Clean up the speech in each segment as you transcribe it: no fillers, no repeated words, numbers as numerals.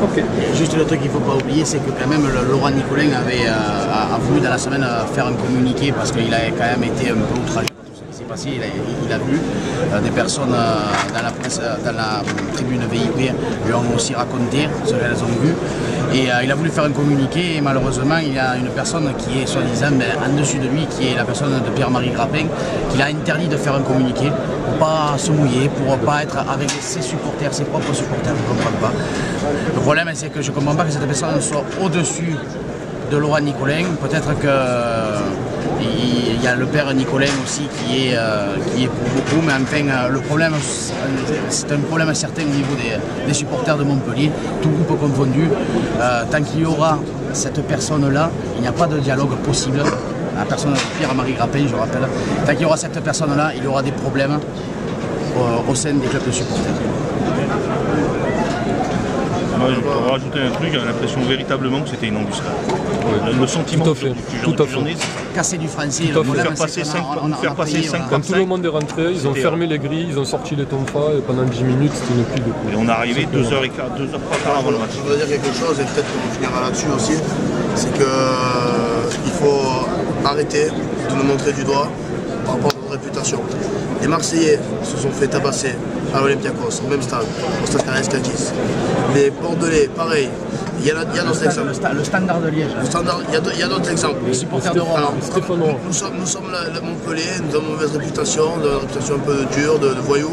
Ok. Juste le truc qu'il ne faut pas oublier, c'est que quand même Laurent Nicolin a voulu dans la semaine faire un communiqué parce qu'il a quand même été un peu outragé par tout ce qui s'est passé. Il a vu des personnes dans la presse, dans la tribune VIP lui ont aussi raconté ce qu'elles ont vu. Et il a voulu faire un communiqué et malheureusement il y a une personne qui est soi-disant en dessus de lui, qui est la personne de Pierre-Marie Grappin, qui a interdit de faire un communiqué pour ne pas se mouiller, pour ne pas être avec ses supporters, ses propres supporters, je ne comprends pas. Le problème c'est que je ne comprends pas que cette personne soit au-dessus de Laurent Nicolin. Peut-être qu'il y a le père Nicolin aussi qui est pour beaucoup, mais enfin le problème, c'est un problème certain au niveau des supporters de Montpellier, tout groupe confondu. Tant qu'il y aura cette personne-là, il n'y a pas de dialogue possible. La personne de Pierre-Marie Grappin, je rappelle, tant qu'il y aura cette personne-là, il y aura des problèmes au sein des clubs de supporters. Moi, je peux rajouter un truc, j'ai l'impression véritablement que c'était une embuscade. Le sentiment tout à fait. du journaliste, casser du français, nous faire passer 5 quand tout le monde est rentré, ils ont fermé les grilles, ils ont sorti les tonfas et pendant 10 minutes c'était une pluie de coups. Et on est arrivé 2h15, 2h15 avant le match. Je voudrais dire quelque chose et peut-être qu'on finira là-dessus aussi, c'est qu'il faut arrêter de nous montrer du doigt par rapport à notre réputation. Les Marseillais se sont fait tabasser à l'Olympiakos, au même stade, au stade Karaiskakis. Les Bordelais, pareil. Il y a d'autres exemples. Le standard de Liège. Il y a d'autres exemples. Les supporters de Rouen. Nous sommes Montpellier, nous avons une mauvaise réputation, une réputation un peu dur, de voyous.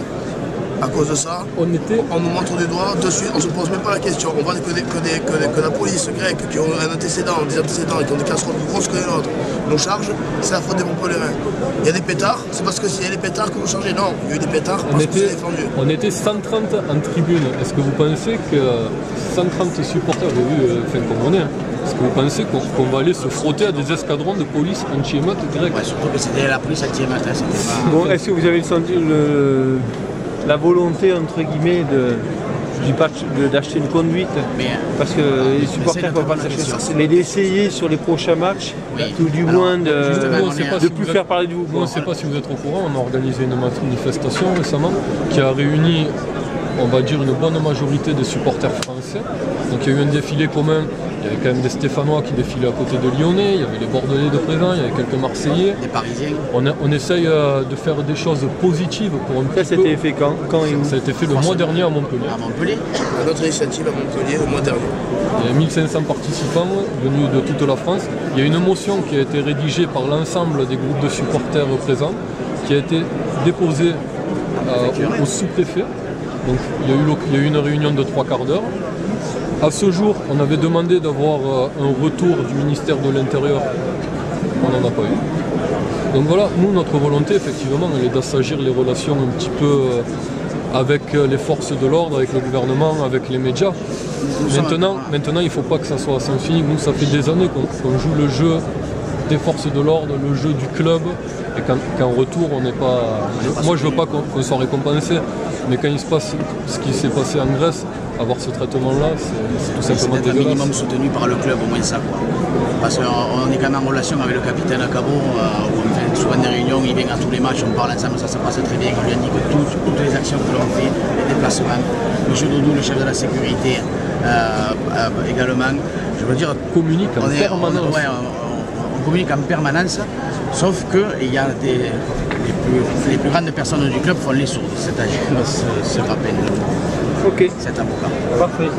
À cause de ça, on nous montre du doigt, de suite, on ne se pose même pas la question. On voit que la police grecque qui ont un antécédent, des antécédents et qui ont des casseroles plus grosses que les nôtres, nous charge, c'est la faute des Montpelliérains. Il y a des pétards, c'est parce que s'il y a des pétards que vous changez. Non, il y a eu des pétards parce que c'est défendu. On était 130 en tribune. Est-ce que vous pensez que 130 supporters, comme on est, est-ce que vous pensez qu'on va aller se frotter à des escadrons de police anti-émeute grecques? Ouais, surtout que c'était la police anti-émeute. Bon, est-ce que vous avez senti la volonté, entre guillemets, d'acheter une conduite, parce que les supporters ne peuvent pas s'acheter ça, mais d'essayer sur les prochains matchs, tout du moins de ne plus faire parler de vous. On ne sait pas si vous êtes au courant, on a organisé une manifestation récemment qui a réuni, on va dire, une bonne majorité des supporters français. Donc il y a eu un défilé commun. Il y avait quand même des Stéphanois qui défilaient à côté de Lyonnais, il y avait les Bordelais de présent, il y avait quelques Marseillais. Des Parisiens. On essaye de faire des choses positives pour un petit peu. Ça, c'était fait quand et où? Ça a été fait le mois dernier à Montpellier. À Montpellier. Notre initiative à Montpellier le mois dernier. Il y a 1500 participants venus de toute la France. Il y a une motion qui a été rédigée par l'ensemble des groupes de supporters présents, qui a été déposée au sous-préfet. Donc il y a eu une réunion de 3/4 d'heure. À ce jour, on avait demandé d'avoir un retour du ministère de l'Intérieur. On n'en a pas eu. Donc voilà, nous, notre volonté, effectivement, elle est d'assagir les relations un petit peu avec les forces de l'ordre, avec le gouvernement, avec les médias. Maintenant, il ne faut pas que ça soit à sens unique. Nous, ça fait des années qu'on joue le jeu des forces de l'ordre, le jeu du club, et qu'en retour, on n'est pas... Moi, je ne veux pas qu'on soit récompensé, mais quand il se passe ce qui s'est passé en Grèce, avoir ce traitement-là, c'est tout simplement dégueulasse. C'est un minimum soutenu par le club, au moins ça, quoi. Parce qu'on est quand même en relation avec le capitaine Cabot, où on fait souvent des réunions, il vient à tous les matchs, on parle ensemble, ça se passe très bien. On lui indique toutes les actions que l'on fait, les déplacements. M. Doudou, le chef de la sécurité, également. Je veux dire, communique en permanence. On communique en permanence, sauf que il y a les plus grandes personnes du club font les sourds, c'est-à-dire ce rappel. Ok. Cet avocat. Parfait.